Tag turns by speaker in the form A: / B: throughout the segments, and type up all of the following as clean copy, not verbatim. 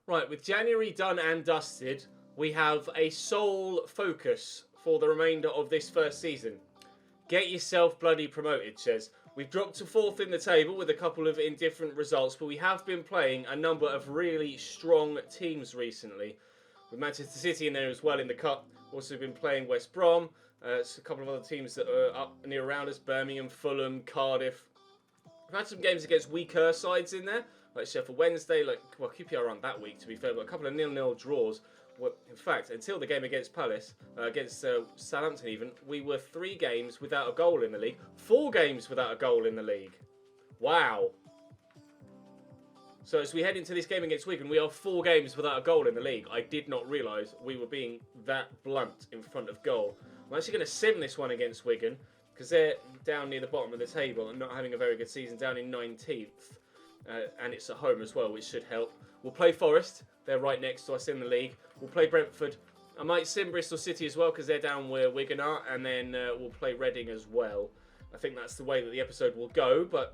A: Right, with January done and dusted, we have a sole focus for the remainder of this first season. Get yourself bloody promoted, Chez. We've dropped to 4th in the table with a couple of indifferent results, but we have been playing a number of really strong teams recently. With Manchester City in there as well in the Cup. Also been playing West Brom. It's a couple of other teams that are up near around us. Birmingham, Fulham, Cardiff. We've had some games against weaker sides in there. Like Sheffield Wednesday. QPR aren't that weak to be fair. But a couple of 0-0 draws. Well, in fact, until the game against Palace, against Southampton even, we were 3 games without a goal in the league. 4 games without a goal in the league. Wow. So as we head into this game against Wigan, we are 4 games without a goal in the league. I did not realise we were being that blunt in front of goal. I'm actually going to sim this one against Wigan, because they're down near the bottom of the table and not having a very good season, down in 19th. And it's at home as well, which should help. We'll play Forest. They're right next to us in the league. We'll play Brentford. I might sim Bristol City as well, because they're down where Wigan are. And then we'll play Reading as well. I think that's the way that the episode will go, but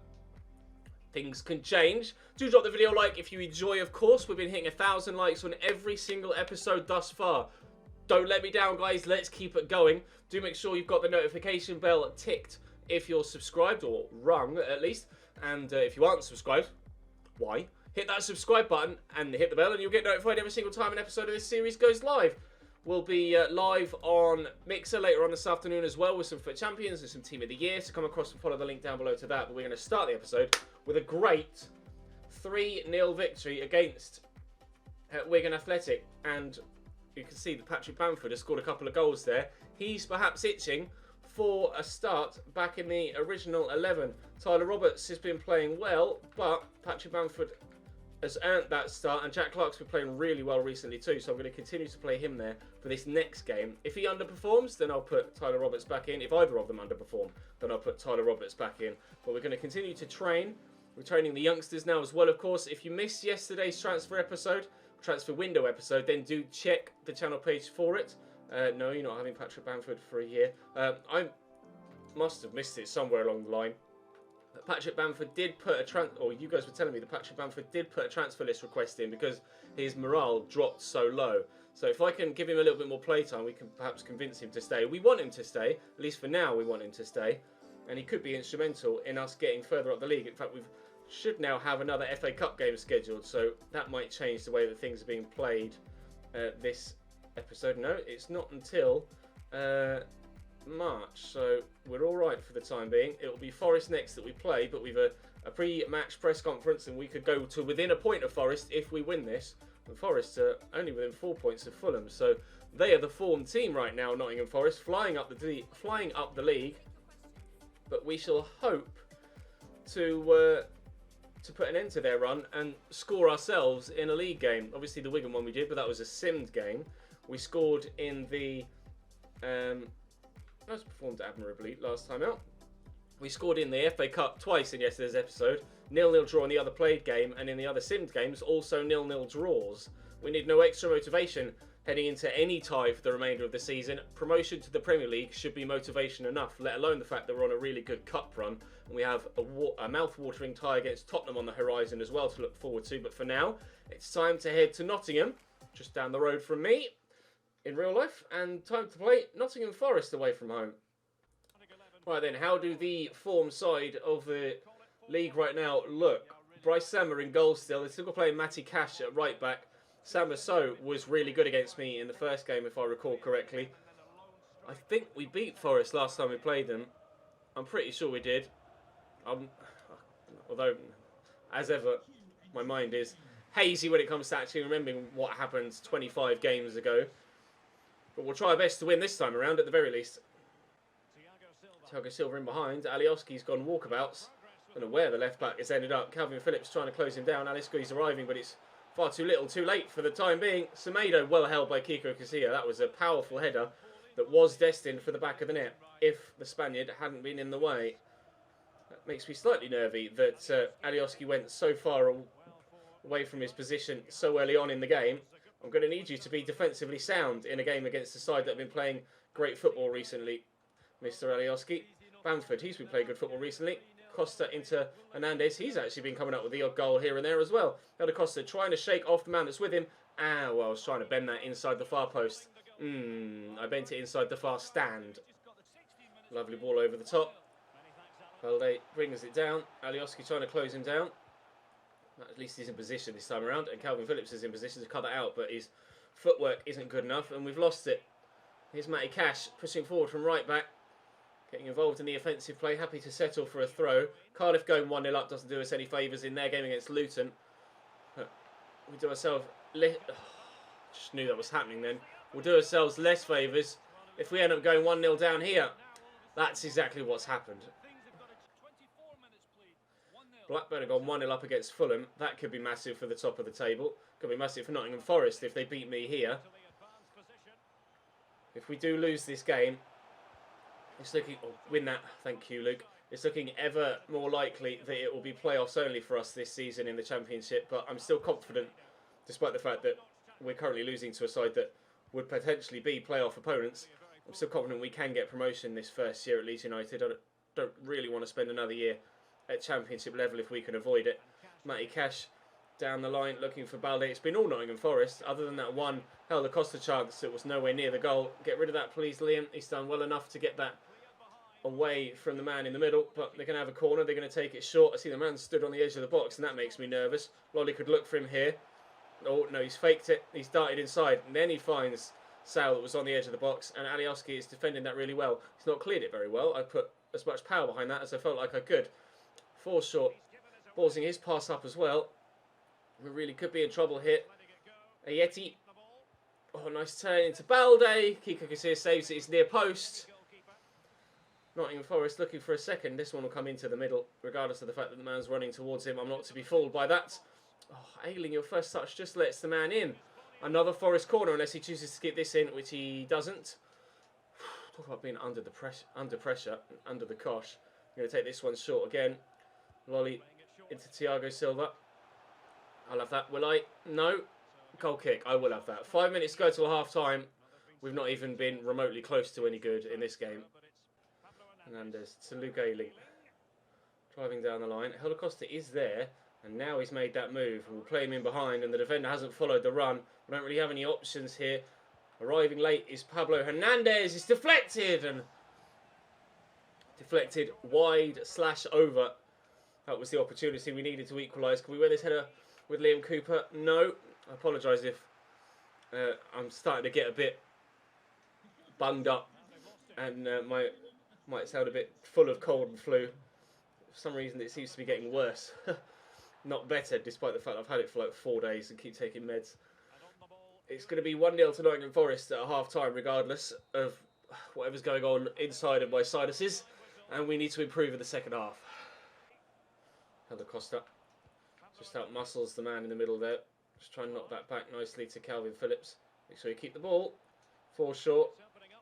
A: things can change. Do drop the video a like if you enjoy, of course. We've been hitting 1,000 likes on every single episode thus far. Don't let me down, guys. Let's keep it going. Do make sure you've got the notification bell ticked if you're subscribed, or rung at least. And if you aren't subscribed, why? Hit that subscribe button and hit the bell and you'll get notified every single time an episode of this series goes live. We'll be live on Mixer later on this afternoon as well with some FUT Champions and some Team of the Year. So come across and follow the link down below to that. But we're going to start the episode with a great 3-0 victory against Wigan Athletic. And you can see that Patrick Bamford has scored a couple of goals there. He's perhaps itching for a start back in the original 11. Tyler Roberts has been playing well, but Patrick Bamford has earned that start, and Jack Clark's been playing really well recently too, so I'm going to continue to play him there for this next game. If he underperforms, then I'll put Tyler Roberts back in. If either of them underperform, then I'll put Tyler Roberts back in. But we're going to continue to train. We're training the youngsters now as well, of course. If you missed yesterday's transfer window episode, then do check the channel page for it. No, you're not having Patrick Bamford for a year. I must have missed it somewhere along the line. Patrick Bamford did put you guys were telling me that Patrick Bamford did put a transfer list request in because his morale dropped so low. So if I can give him a little bit more playtime, we can perhaps convince him to stay. We want him to stay, at least for now we want him to stay. And he could be instrumental in us getting further up the league. In fact, we should now have another FA Cup game scheduled, so that might change the way that things are being played this episode. No, it's not until March, so we're all right for the time being. It will be Forest next that we play, but we've a pre-match press conference, and we could go to within a point of Forest if we win this. And Forest are only within 4 points of Fulham, so they are the form team right now. Nottingham Forest flying up the league, but we shall hope to put an end to their run and score ourselves in a league game. Obviously, the Wigan one we did, but that was a simmed game. We scored in the That's performed admirably last time out. We scored in the FA Cup twice in yesterday's episode. 0-0 draw in the other played game, and in the other simmed games, also 0-0 draws. We need no extra motivation heading into any tie for the remainder of the season. Promotion to the Premier League should be motivation enough, let alone the fact that we're on a really good cup run. And we have a mouth-watering tie against Tottenham on the horizon as well to look forward to. But for now, it's time to head to Nottingham, just down the road from me, in real life, and time to play Nottingham Forest away from home. Right then, how do the form side of the league right now look? Bryce Samba in goal still. They're still playing Matty Cash at right back. Samba So was really good against me in the first game, if I recall correctly. I think we beat Forest last time we played them. I'm pretty sure we did. Although, as ever, my mind is hazy when it comes to actually remembering what happened 25 games ago. But we'll try our best to win this time around, at the very least. Thiago Silva in behind. Alioski's gone walkabouts. I don't know where the left back has ended up. Calvin Phillips trying to close him down. Alioski's arriving, but it's far too little, too late for the time being. Semedo well held by Kiko Casilla. That was a powerful header that was destined for the back of the net if the Spaniard hadn't been in the way. That makes me slightly nervy that Alioski went so far away from his position so early on in the game. I'm going to need you to be defensively sound in a game against a side that have been playing great football recently. Mr. Alioski. Bamford, he's been playing good football recently. Costa into Hernandez. He's actually been coming up with the odd goal here and there as well. Helder Costa trying to shake off the man that's with him. Ah, well, I was trying to bend that inside the far post. I bent it inside the far stand. Lovely ball over the top. Balde brings it down. Alioski trying to close him down. At least he's in position this time around. And Calvin Phillips is in position to cut that out. But his footwork isn't good enough. And we've lost it. Here's Matty Cash pushing forward from right back. Getting involved in the offensive play. Happy to settle for a throw. Cardiff going 1-0 up doesn't do us any favours in their game against Luton. But we do ourselves... just knew that was happening then. We'll do ourselves less favours if we end up going 1-0 down here. That's exactly what's happened. Blackburn have gone 1-0 up against Fulham. That could be massive for the top of the table. Could be massive for Nottingham Forest if they beat me here. If we do lose this game, it's looking... Oh, win that. Thank you, Luke. It's looking ever more likely that it will be playoffs only for us this season in the Championship. But I'm still confident, despite the fact that we're currently losing to a side that would potentially be playoff opponents. I'm still confident we can get promotion this first year at Leeds United. I don't really want to spend another year at Championship level if we can avoid it. Matty Cash down the line looking for Balde. It's been all Nottingham Forest, other than that one Helder Costa chance that was nowhere near the goal. Get rid of that, please, Liam. He's done well enough to get that away from the man in the middle, but they're going to have a corner. They're going to take it short. I see the man stood on the edge of the box, and that makes me nervous. Lolly could look for him here. Oh, no, he's faked it. He's darted inside, and then he finds Sal that was on the edge of the box, and Alioski is defending that really well. He's not cleared it very well. I put as much power behind that as I felt like I could. Forshort ballsing his pass up as well. We really could be in trouble here. Ayeti. Oh, nice turn into Balde. Kiko Kasir saves it. It's near post. Nottingham Forest looking for a second. This one will come into the middle, regardless of the fact that the man's running towards him. I'm not to be fooled by that. Oh, Ayling, your first touch just lets the man in. Another Forest corner, unless he chooses to skip this in, which he doesn't. Talk about being under pressure, under the cosh. I'm going to take this one short again. Lolly into Thiago Silva. I'll have that, will I? No. Goal kick, I will have that. 5 minutes to go till half time. We've not even been remotely close to any good in this game. Hernandez to Luke Ayling. Driving down the line. Helder Costa is there. And now he's made that move. We'll play him in behind. And the defender hasn't followed the run. We don't really have any options here. Arriving late is Pablo Hernandez. It's deflected. And deflected wide / over. That was the opportunity we needed to equalise. Can we win this header with Liam Cooper? No. I apologise if I'm starting to get a bit bunged up. And might sound a bit full of cold and flu. For some reason it seems to be getting worse. Not better, despite the fact I've had it for like 4 days and keep taking meds. It's going to be 1-0 to Nottingham Forest at half time, regardless of whatever's going on inside of my sinuses. And we need to improve in the second half. Helder Costa just out muscles the man in the middle there. Just try and knock that back nicely to Calvin Phillips. Make sure you keep the ball. Forshort.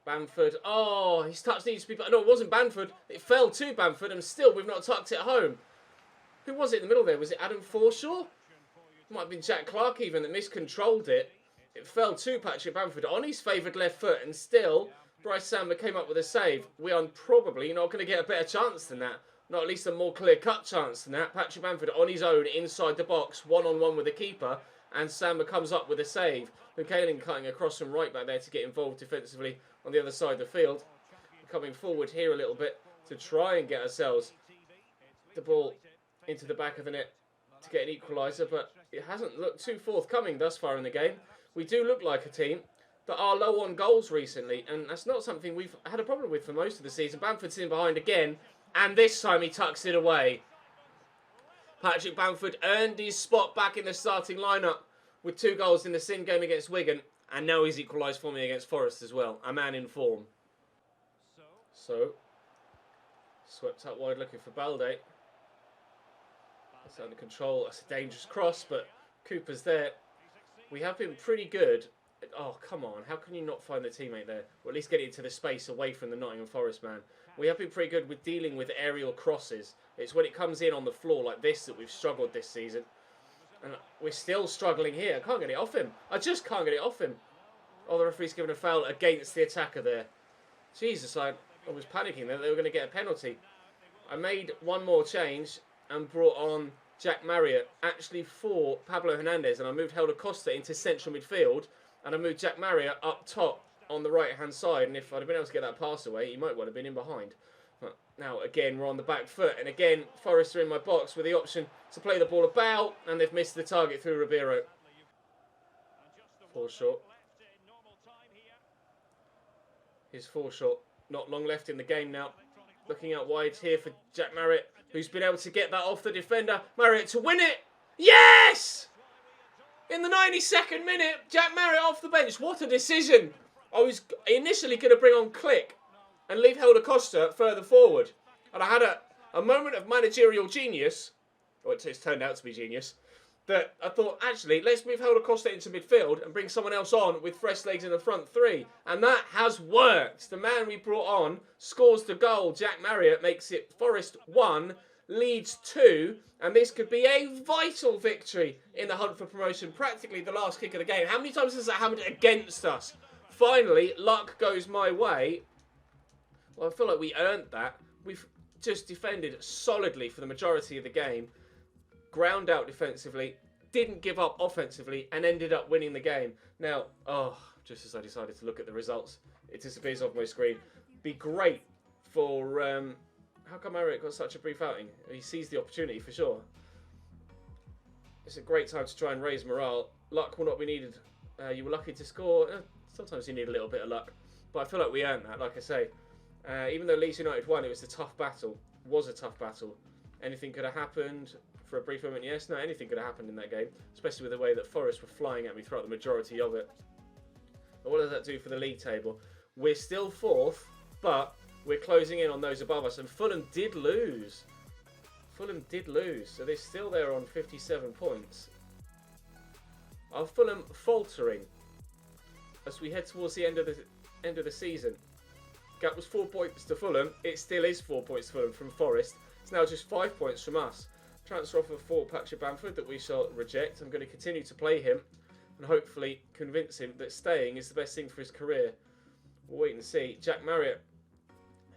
A: Bamford. Oh, his touch needs to be... No, it wasn't Bamford. It fell to Bamford, and still we've not tucked it home. Who was it in the middle there? Was it Adam Forshaw? It might have been Jack Clark even that miscontrolled it. It fell to Patrick Bamford on his favoured left foot, and still Bryce Samba came up with a save. We are probably not going to get a better chance than that. Not at least a more clear-cut chance than that. Patrick Bamford on his own inside the box, one-on-one with the keeper, and Samba comes up with a save. Luke Ayling cutting across from right back there to get involved defensively on the other side of the field. Coming forward here a little bit to try and get ourselves the ball into the back of the net to get an equaliser, but it hasn't looked too forthcoming thus far in the game. We do look like a team that are low on goals recently, and that's not something we've had a problem with for most of the season. Bamford's in behind again, and this time he tucks it away. Patrick Bamford earned his spot back in the starting lineup with 2 goals in the Sin game against Wigan, and now he's equalised for me against Forest as well. A man in form. So, swept out wide looking for Balde. That's under control. That's a dangerous cross, but Cooper's there. We have been pretty good. Oh, come on. How can you not find the teammate there? Or at least get it into the space away from the Nottingham Forest man. We have been pretty good with dealing with aerial crosses. It's when it comes in on the floor like this that we've struggled this season. And we're still struggling here. I can't get it off him. I just can't get it off him. Oh, the referee's given a foul against the attacker there. Jesus, I was panicking that they were going to get a penalty. I made one more change and brought on Jack Marriott, actually for Pablo Hernandez, and I moved Helder Costa into central midfield, and I moved Jack Marriott up top on the right-hand side, and if I'd have been able to get that pass away, he might well have been in behind. But now, again, we're on the back foot, and again, Forest are in my box with the option to play the ball about, and they've missed the target through Ribeiro. 4 short. Here's 4 short. Not long left in the game now. Looking out wide here for Jack Marriott, who's been able to get that off the defender. Marriott to win it. Yes! In the 92nd minute, Jack Marriott off the bench. What a decision. I was initially going to bring on Click and leave Helder Costa further forward. And I had a moment of managerial genius, or it's turned out to be genius, that I thought, actually, let's move Helder Costa into midfield and bring someone else on with fresh legs in the front three. And that has worked. The man we brought on scores the goal. Jack Marriott makes it Forest 1, Leeds 2. And this could be a vital victory in the hunt for promotion. Practically the last kick of the game. How many times has that happened against us? Finally, luck goes my way. Well, I feel like we earned that. We've just defended solidly for the majority of the game. Ground out defensively, didn't give up offensively, and ended up winning the game. Now, just as I decided to look at the results, it disappears off my screen. Be great for... how come Marriott got such a brief outing? He seized the opportunity for sure. It's a great time to try and raise morale. Luck will not be needed. You were lucky to score. Sometimes you need a little bit of luck. But I feel like we earned that, like I say. Even though Leeds United won, it was a tough battle. It was a tough battle. Anything could have happened. For a brief moment, yes. No, anything could have happened in that game. Especially with the way that Forest were flying at me throughout the majority of it. But what does that do for the league table? We're still 4th, but we're closing in on those above us. And Fulham did lose. Fulham did lose. So they're still there on 57 points. Are Fulham faltering as we head towards the end of the season? Gap was 4 points to Fulham. It still is 4 points to Fulham from Forest. It's now just 5 points from us. Transfer offer for Patrick Bamford that we shall reject. I'm going to continue to play him and hopefully convince him that staying is the best thing for his career. We'll wait and see. Jack Marriott.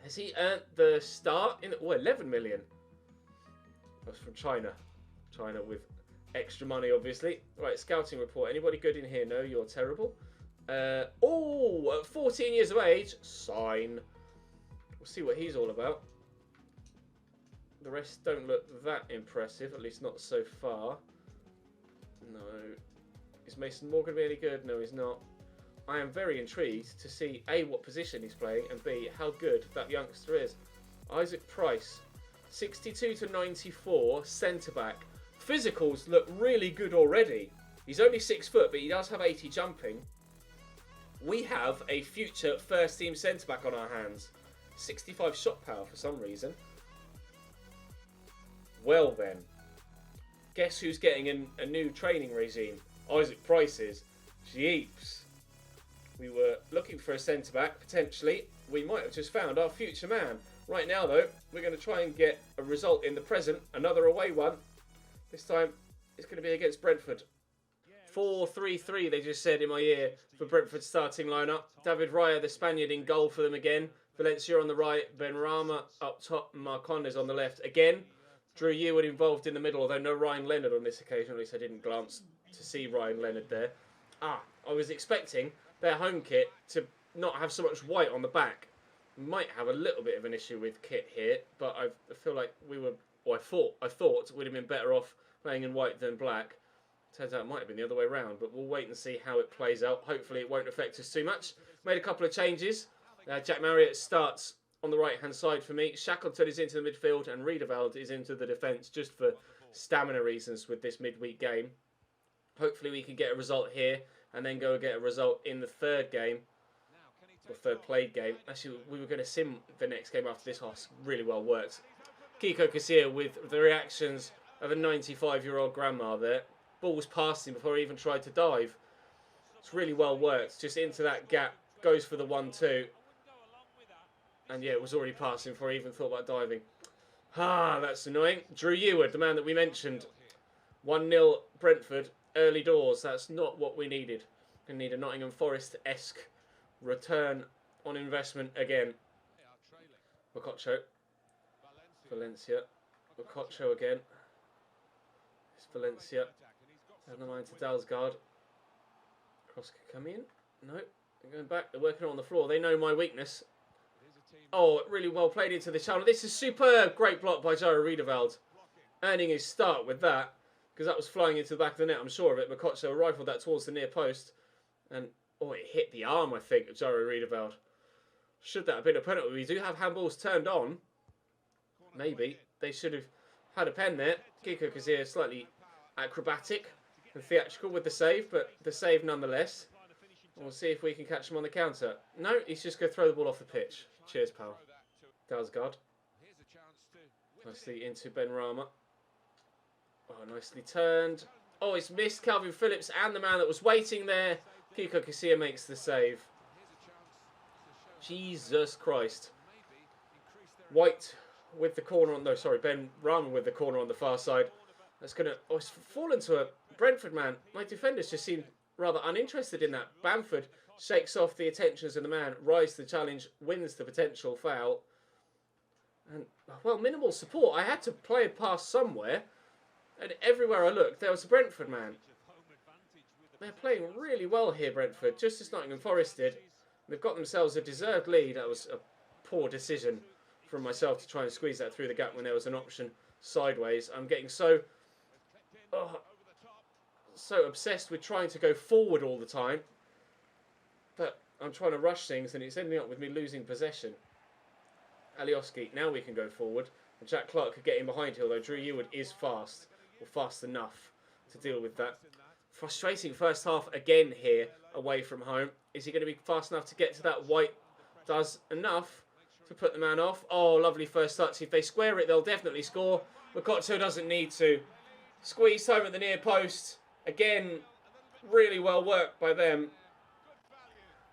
A: Has he earned the start in 11 million? That's from China. China with extra money, obviously. Right, scouting report. Anybody good in here? No, you're terrible. At 14 years of age, sign. We'll see what he's all about. The rest don't look that impressive, at least not so far. No. Is Mason Moore going to be any good? No, he's not. I am very intrigued to see A, what position he's playing, and B, how good that youngster is. Isaac Price, 62 to 94, centre-back. Physicals look really good already. He's only 6 foot, but he does have 80 jumping. We have a future first-team centre-back on our hands. 65 shot power for some reason. Well then, guess who's getting a new training regime? Isaac Price is. Jeeps. We were looking for a centre-back, potentially. We might have just found our future man. Right now, though, we're going to try and get a result in the present. Another away one. This time, it's going to be against Brentford. 4-3-3, they just said in my ear, for Brentford's starting lineup. David Raya, the Spaniard, in goal for them again. Valencia on the right. Benrahma up top. And Marcondes on the left. Again, Drew Eward involved in the middle, although no Ryan Leonard on this occasion. At least I didn't glance to see Ryan Leonard there. I was expecting their home kit to not have so much white on the back. Might have a little bit of an issue with kit here, but I feel like we were, or I thought we'd have been better off playing in white than black. Turns out it might have been the other way around, but we'll wait and see how it plays out. Hopefully it won't affect us too much. Made a couple of changes. Jack Marriott starts on the right-hand side for me. Shackleton is into the midfield, and Riedewald is into the defence, just for stamina reasons with this midweek game. Hopefully we can get a result here, and then go and get a result in the third game, or third played game. Actually, we were going to sim the next game after this. Really well worked. Kiko Casilla with the reactions of a 95-year-old grandma there. Ball was past him before he even tried to dive. It's really well worked. Just into that gap. Goes for the 1-2. And yeah, it was already past him before he even thought about diving. That's annoying. Drew Eward, the man that we mentioned. 1-0 Brentford. Early doors. That's not what we needed. We need a Nottingham Forest-esque return on investment again. Mokotcho. Valencia. Boccaccio again. It's Valencia. Down the line to Dalsgaard. Cross could come in. No. They're going back. They're working on the floor. They know my weakness. Oh, really well played into the channel. This is superb. Great block by Jairo Riedewald. Earning his start with that. Because that was flying into the back of the net, I'm sure of it. Boccaccio rifled that towards the near post. And, oh, it hit the arm, I think, of Jairo Riedewald. Should that have been a penalty? We do have handballs turned on. Maybe. They should have had a pen there. Kiko Kazir slightly acrobatic and theatrical with the save, but the save nonetheless. We'll see if we can catch him on the counter. No, he's just going to throw the ball off the pitch. Cheers, pal. Dalsgaard. Nicely into Benrahma. Oh, nicely turned. Oh, it's missed Calvin Phillips and the man that was waiting there. Kiko Casilla makes the save. Jesus Christ. White with the corner on... No, sorry, Benrahma with the corner on the far side. That's going to... Oh, it's fallen to a Brentford man. My defenders just seem rather uninterested in that. Bamford shakes off the attentions of the man. Rise to the challenge. Wins the potential foul. And, well, minimal support. I had to play a pass somewhere. And everywhere I looked, there was a Brentford man. They're playing really well here, Brentford. Just as Nottingham Forest did. They've got themselves a deserved lead. That was a poor decision from myself to try and squeeze that through the gap when there was an option sideways. I'm getting so obsessed with trying to go forward all the time that I'm trying to rush things and it's ending up with me losing possession. Alioski, now we can go forward. And Jack Clark could get in behind here, although Drew Eward is fast, or fast enough to deal with that. Frustrating first half again here, away from home. Is he going to be fast enough to get to that? White does enough to put the man off. Oh, lovely first touch. If they square it, they'll definitely score. Boccaccio doesn't need to. Squeezed home at the near post. Again, really well worked by them.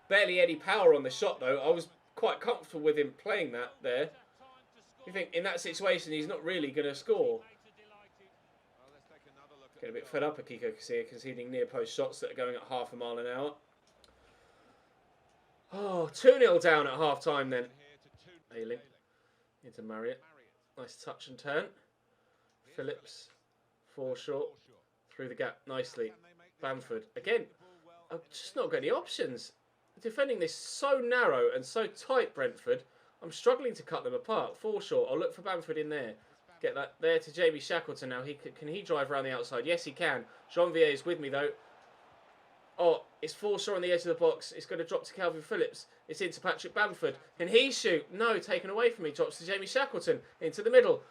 A: Barely any power on the shot, though. I was quite comfortable with him playing that there. You think in that situation, he's not really going to score. Get a bit fed up at Kiko Casilla conceding near post shots that are going at half a mile an hour. Oh, 2-0 down at half time then. Ailing into Marriott. Nice touch and turn. Phillips, Forshaw, through the gap nicely. Bamford. Again, I've just not got any options. Defending this so narrow and so tight, Brentford, I'm struggling to cut them apart. Forshaw, I'll look for Bamford in there. Get that there to Jamie Shackleton now. Can he drive around the outside? Yes, he can. Jean-Vier is with me, though. Oh, it's Forshaw on the edge of the box. It's going to drop to Calvin Phillips. It's into Patrick Bamford. Can he shoot? No, taken away from me. Drops to Jamie Shackleton. Into the middle.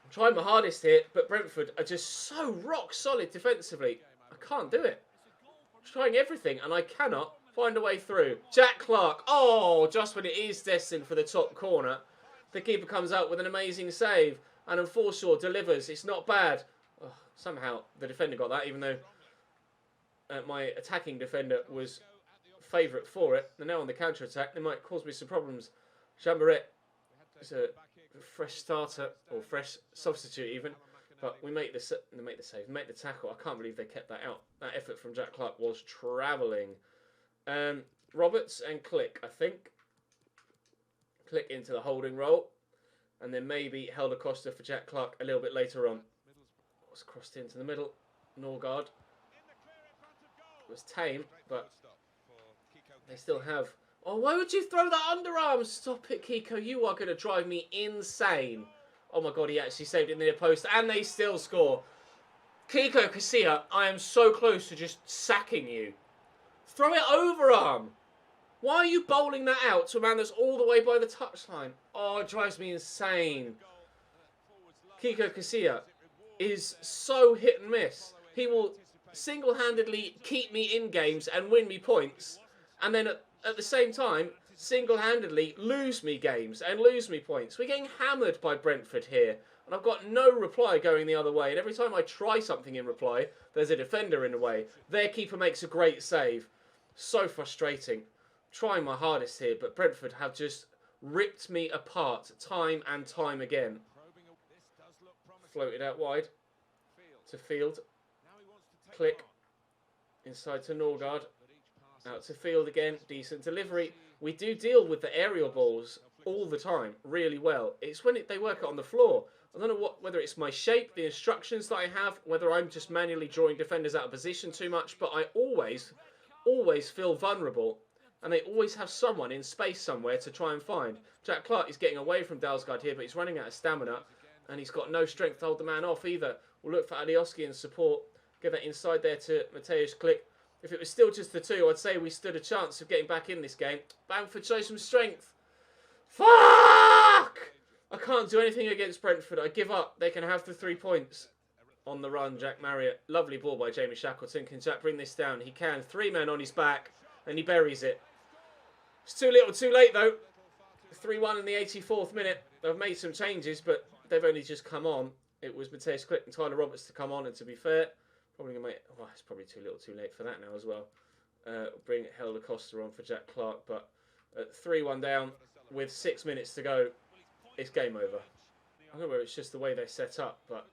A: I'm trying my hardest here, but Brentford are just so rock solid defensively. I can't do it. I'm trying everything, and I cannot find a way through. Jack Clark. Oh, just when it is destined for the top corner. The keeper comes out with an amazing save. And Forshaw delivers. It's not bad. Oh, somehow the defender got that, even though my attacking defender was favourite for it. They're now on the counter-attack. They might cause me some problems. Chambaret is a fresh starter, or fresh substitute even. But we make the save, make the tackle. I can't believe they kept that out. That effort from Jack Clark was travelling. Roberts and Click, I think. Click into the holding role. And then maybe Helder Costa for Jack Clark a little bit later on. Was crossed into the middle. Norgard. It was tame, but they still have... Oh, why would you throw that underarm? Stop it, Kiko. You are going to drive me insane. Oh my God, he actually saved it in the near post. And they still score. Kiko Casilla, I am so close to just sacking you. Throw it overarm. Why are you bowling that out to a man that's all the way by the touchline? Oh, it drives me insane. Kiko Casilla is so hit and miss. He will single-handedly keep me in games and win me points. And then at the same time, single-handedly lose me games and lose me points. We're getting hammered by Brentford here. And I've got no reply going the other way. And every time I try something in reply, there's a defender in the way. Their keeper makes a great save. So frustrating. Trying my hardest here, but Brentford have just ripped me apart time and time again. Floated out wide to Field. Click. Inside to Norgard. Out to Field again. Decent delivery. We do deal with the aerial balls all the time really well. It's when they work it on the floor. I don't know whether it's my shape, the instructions that I have, whether I'm just manually drawing defenders out of position too much, but I always feel vulnerable, and they always have someone in space somewhere to try and find. Jack Clark is getting away from Dalsgaard here, but he's running out of stamina, and he's got no strength to hold the man off either. We'll look for Alioski in support. Get that inside there to Mateusz Klich. If it was still just the two, I'd say we stood a chance of getting back in this game. Bamford shows some strength. Fuck! I can't do anything against Brentford. I give up. They can have the 3 points. On the run, Jack Marriott. Lovely ball by Jamie Shackleton. Can Jack bring this down? He can. 3 men on his back, and he buries it. It's too little, too late, though. 3-1 in the 84th minute. They've made some changes, but they've only just come on. It was Mateusz Klich and Tyler Roberts to come on, and to be fair, probably going to make... Oh, it's probably too little, too late for that now as well. Bring Helder Costa on for Jack Clark, but 3-1 down with 6 minutes to go. It's game over. I don't know whether it's just the way they're set up, but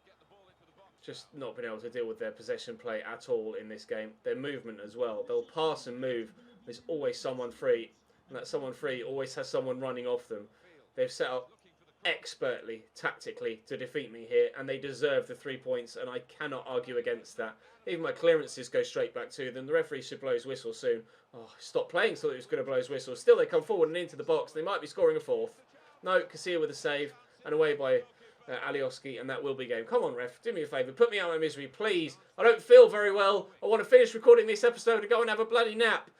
A: just not been able to deal with their possession play at all in this game. Their movement as well. They'll pass and move. There's always someone free, and that someone free always has someone running off them. They've set up expertly, tactically, to defeat me here, and they deserve the 3 points, and I cannot argue against that. Even my clearances go straight back to them. The referee should blow his whistle soon. Oh, stop playing so that he was going to blow his whistle. Still, they come forward and into the box. They might be scoring a fourth. No, Casilla with a save, and away by Alioski, and that will be game. Come on, ref, do me a favour. Put me out of my misery, please. I don't feel very well. I want to finish recording this episode and go and have a bloody nap.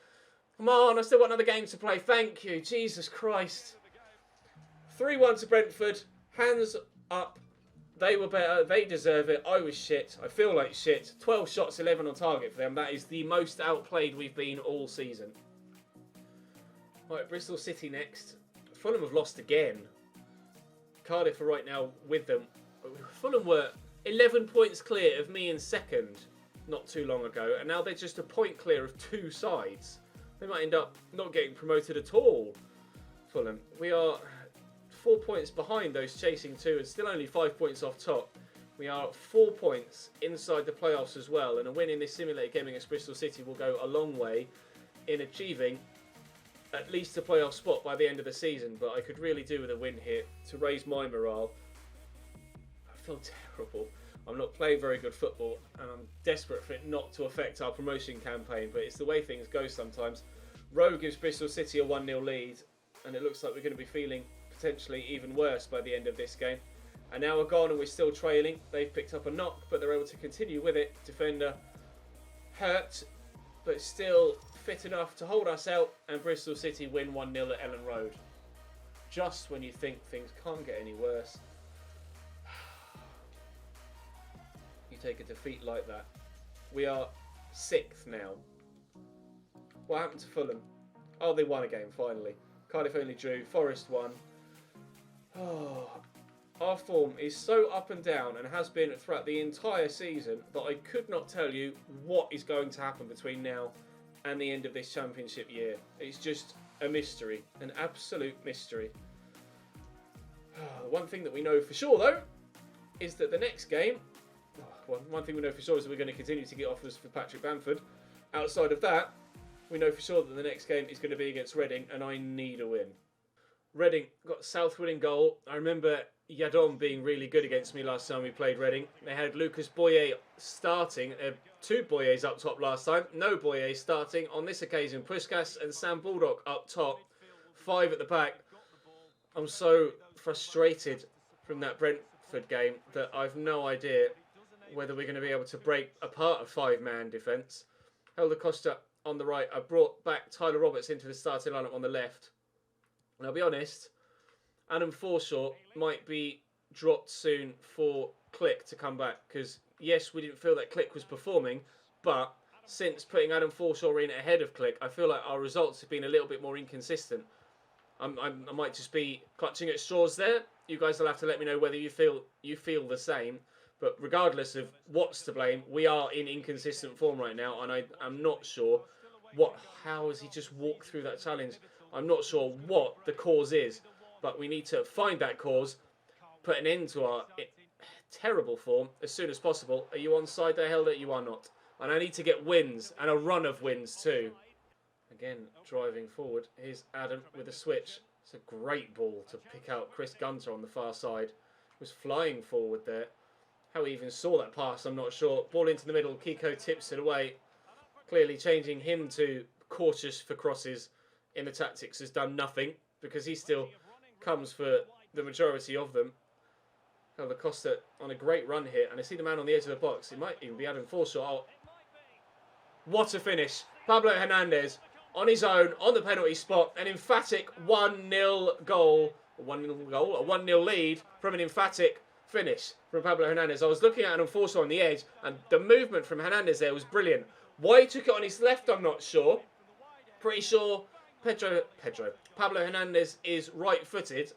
A: Come on, I still got another game to play. Thank you. Jesus Christ. 3-1 to Brentford. Hands up. They were better. They deserve it. I was shit. I feel like shit. 12 shots, 11 on target for them. That is the most outplayed we've been all season. Right, Bristol City next. Fulham have lost again. Cardiff are right now with them. Fulham were 11 points clear of me in second not too long ago, and now they're just a point clear of 2 sides. They might end up not getting promoted at all. Fulham. We are 4 points behind those chasing 2 and still only 5 points off top. We are 4 points inside the playoffs as well, and a win in this simulated game against Bristol City will go a long way in achieving at least a playoff spot by the end of the season, but I could really do with a win here to raise my morale. I feel terrible. I'm not playing very good football, and I'm desperate for it not to affect our promotion campaign, but it's the way things go sometimes. Rowe gives Bristol City a 1-0 lead, and it looks like we're going to be feeling potentially even worse by the end of this game. And now we're gone and we're still trailing. They've picked up a knock, but they're able to continue with it. Defender hurt, but still fit enough to hold us out, and Bristol City win 1-0 at Ellen Road. Just when you think things can't get any worse, you take a defeat like that. We are 6th now. What happened to Fulham? Oh, they won a game finally. Cardiff only drew. Forest won. Oh, our form is so up and down and has been throughout the entire season that I could not tell you what is going to happen between now and the end of this championship year. It's just a mystery, an absolute mystery. One thing that we know for sure, though, is that the next game... One thing we know for sure is that we're going to continue to get offers for Patrick Bamford. Outside of that, we know for sure that the next game is going to be against Reading, and I need a win. Reading got Southwood in goal. I remember Yadom being really good against me last time we played Reading. They had Lucas Boyer starting. 2 Boyers up top last time. No Boyer starting. On this occasion, Puskas and Sam Baldock up top. 5 at the back. I'm so frustrated from that Brentford game that I've no idea whether we're going to be able to break apart a 5-man defence. Helder Costa on the right. I brought back Tyler Roberts into the starting lineup on the left. And I'll be honest, Adam Forshaw might be dropped soon for Klich to come back, because yes, we didn't feel that Klich was performing, but since putting Adam Forshaw in ahead of Klich, I feel like our results have been a little bit more inconsistent. I might just be clutching at straws there. You guys will have to let me know whether you feel the same. But regardless of what's to blame, we are in inconsistent form right now, and I'm not sure how has he just walked through that challenge. I'm not sure what the cause is, but we need to find that cause, put an end to our terrible form as soon as possible. Are you on side there, Helder? You are not. And I need to get wins, and a run of wins too. Again, driving forward. Here's Adam with a switch. It's a great ball to pick out Chris Gunter on the far side. Was flying forward there. How he even saw that pass, I'm not sure. Ball into the middle. Kiko tips it away. Clearly changing him to cautious for crosses in the tactics has done nothing because he still comes for the majority of them. Helder Costa on a great run here. And I see the man on the edge of the box. It might even be Adam Forshaw. Oh, what a finish. Pablo Hernandez on his own, on the penalty spot. An emphatic 1-0 goal. A 1-0 goal, a 1-0 lead from an emphatic finish from Pablo Hernandez. I was looking at Adam Forshaw on the edge, and the movement from Hernandez there was brilliant. Why he took it on his left, I'm not sure. Pretty sure Pablo Hernandez is right-footed,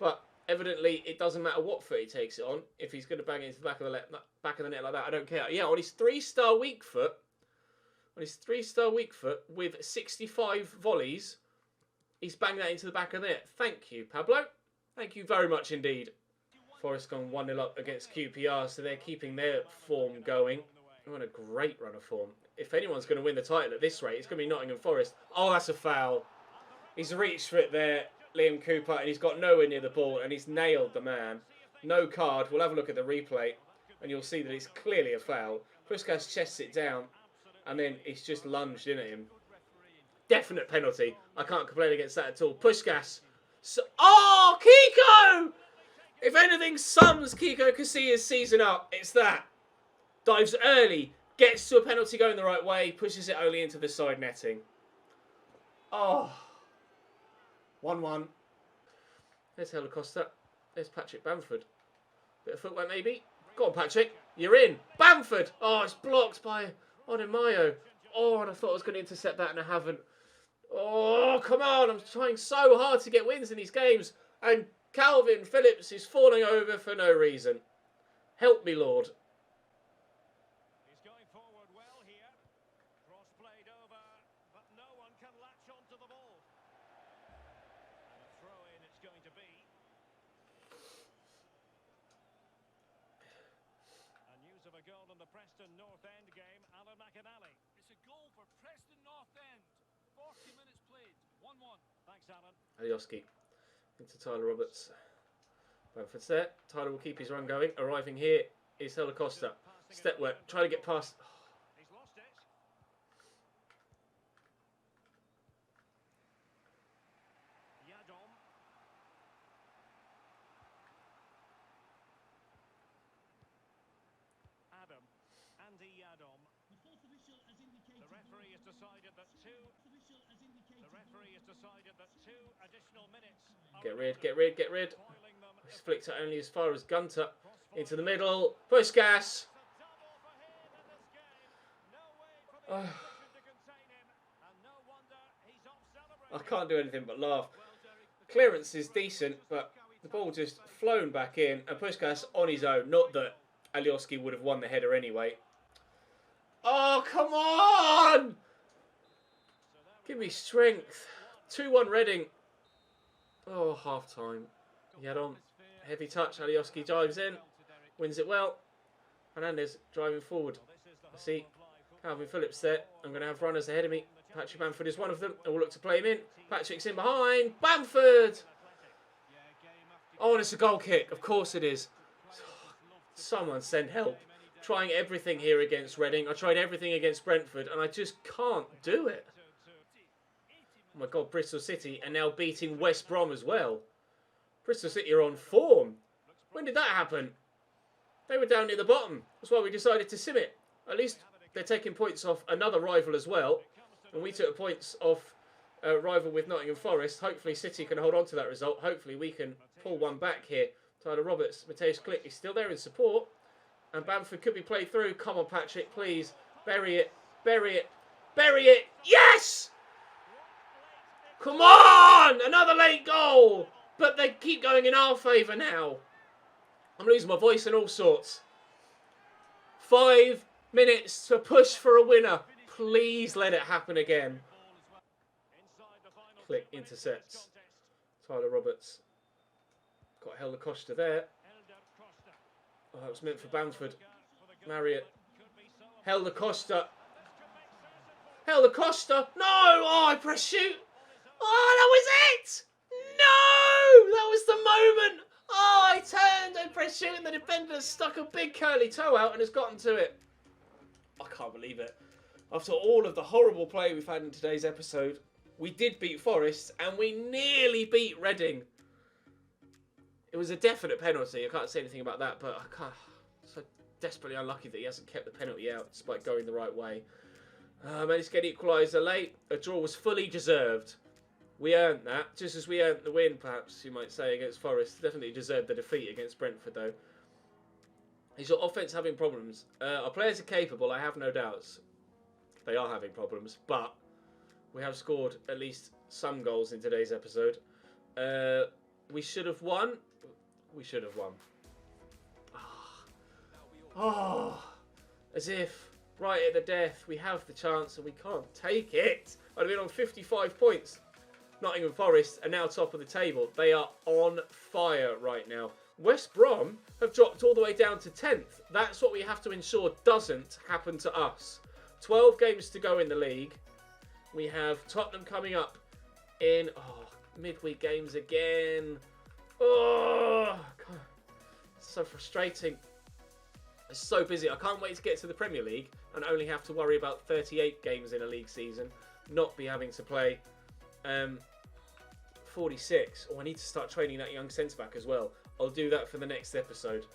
A: but evidently it doesn't matter what foot he takes it on. If he's going to bang it into the back of the net like that, I don't care. Yeah, on his three-star weak foot, with 65 volleys, he's banged that into the back of the net. Thank you, Pablo. Thank you very much indeed. Forest gone 1-0 up against QPR, so they're keeping their form going. They're on a great run of form. If anyone's going to win the title at this rate, it's going to be Nottingham Forest. Oh, that's a foul. He's reached for it there, Liam Cooper, and he's got nowhere near the ball, and he's nailed the man. No card. We'll have a look at the replay, and you'll see that it's clearly a foul. Puskas chests it down, and then it's just lunged in at him. Definite penalty. I can't complain against that at all. Puskas. Oh, Kiko! If anything sums Kiko Casilla's season up, it's that. Dives early, gets to a penalty going the right way, pushes it only into the side netting. Oh. 1-1. There's Helder Costa. There's Patrick Bamford. Bit of footwork maybe. Go on, Patrick. You're in. Bamford. Oh, it's blocked by Onemayo. Oh, and I thought I was going to intercept that and I haven't. Oh, come on. I'm trying so hard to get wins in these games. And Calvin Phillips is falling over for no reason. Help me, Lord.
B: He's going forward well here. Cross played over, but no one can latch onto the ball. And a throw in it's going to be. And news of a goal in the Preston North End game. Alan McAnally.
C: It's a goal for Preston North End. 40 minutes played. 1-1.
B: Thanks, Alan.
A: Alioski into Tyler Roberts. Bamford's there. Tyler will keep his run going. Arriving here is Helder Costa. Step work. Trying to get past.
B: He's lost it. Yadom. Adam. Andy Yadom. The referee has decided that two additional minutes.
A: Get rid. He's flicked it only as far as Gunter. Into the middle. Puskas. Oh. I can't do anything but laugh. Clearance is decent, but the ball just flown back in. And Puskas on his own. Not that Alioski would have won the header anyway. Oh, come on! Give me strength. 2-1 Reading. Oh, half time. Yadom. Heavy touch. Alioski dives in. Wins it well. Hernandez driving forward. I see Calvin Phillips there. I'm going to have runners ahead of me. Patrick Bamford is one of them. And we'll look to play him in. Patrick's in behind. Bamford! Oh, and it's a goal kick. Of course it is. Someone send help. Trying everything here against Reading. I tried everything against Brentford and I just can't do it. Oh my God, Bristol City are now beating West Brom as well. Bristol City are on form. When did that happen? They were down near the bottom. That's why we decided to sim it. At least they're taking points off another rival as well. And we took points off a rival with Nottingham Forest. Hopefully City can hold on to that result. Hopefully we can pull one back here. Tyler Roberts, Mateus Klick is still there in support. And Bamford could be played through. Come on, Patrick, please. Bury it. Yes! Come on! Another late goal! But they keep going in our favour now. I'm losing my voice and all sorts. 5 minutes to push for a winner. Please let it happen again. Klick intercepts. Tyler Roberts. Got Helder Costa there. Oh, that was meant for Bamford. Marriott. Helder Costa. No! Oh, I pressed shoot. Oh, that was it! that was the moment. Oh, I turned and pressed shoot and the defender stuck a big curly toe out and has gotten to it. I can't believe it. After all of the horrible play we've had in today's episode, we did beat Forest and we nearly beat Reading. It was a definite penalty. I can't say anything about that, but I can't. So desperately unlucky that he hasn't kept the penalty out despite going the right way. Managed to get equaliser late. A draw was fully deserved. We earned that, just as we earned the win, perhaps you might say, against Forest. Definitely deserved the defeat against Brentford, though. Is your offence having problems? Our players are capable, I have no doubts. They are having problems, but we have scored at least some goals in today's episode. We should have won. We should have won. Oh, as if right at the death we have the chance and we can't take it. I'd have been on 55 points. Nottingham Forest are now top of the table. They are on fire right now. West Brom have dropped all the way down to 10th. That's what we have to ensure doesn't happen to us. 12 games to go in the league. We have Tottenham coming up in midweek games again. Oh, God. It's so frustrating. It's so busy. I can't wait to get to the Premier League and only have to worry about 38 games in a league season. Not be having to play 46. Oh, I need to start training that young centre-back as well. I'll do that for the next episode.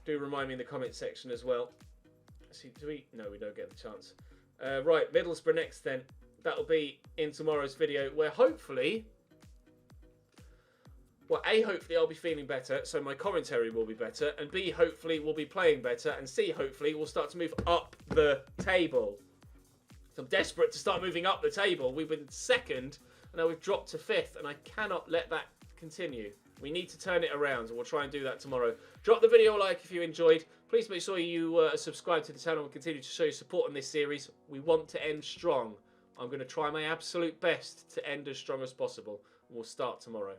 A: Do remind me in the comment section as well. See, do we? No, we don't get the chance. Right, Middlesbrough next then. That'll be in tomorrow's video where hopefully... Well, A, hopefully I'll be feeling better, so my commentary will be better, and B, hopefully we'll be playing better, and C, hopefully we'll start to move up the table. So I'm desperate to start moving up the table. We've been second, and now we've dropped to 5th, and I cannot let that continue. We need to turn it around, and we'll try and do that tomorrow. Drop the video a like if you enjoyed. Please make sure you subscribe to the channel and continue to show your support on this series. We want to end strong. I'm going to try my absolute best to end as strong as possible. We'll start tomorrow.